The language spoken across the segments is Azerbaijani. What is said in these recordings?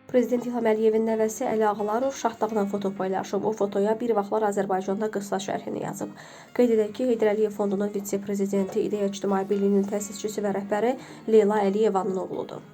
Prezident İlham Əliyevin nəvəsi Əli Ağalarov Şahdağla foto paylaşıb. O fotoya bir vaxtlar Azərbaycanda qısa şərhini yazıb. Qeyd edək ki, Heydər Əliyev Fondunun vitse-prezidenti, İdeya İctimai Birliyinin təsisçisi və rəhbəri Leyla Əliyevanın oğludur.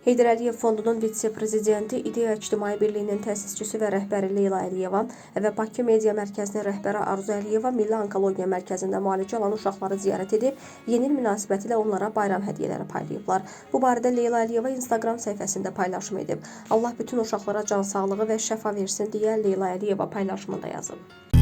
Heydər Əliyev Fondunun vitse-prezidenti, İdeya İctimai Birliyinin təsisçisi və rəhbəri Leyla Əliyevan və Bakı Media Mərkəzinin rəhbəri Arzu Əliyeva Milli Onkologiya Mərkəzində müalicə alan uşaqları ziyarət edib, yeni il münasibətilə onlara bayram hədiyyələri paylayıblar. Bu barədə Leyla Əliyeva Instagram səhifəsində paylaşım edib. Allah bütün uşaqlara can sağlığı və şəfa versin deyə Leyla Əliyeva paylaşımında yazıb.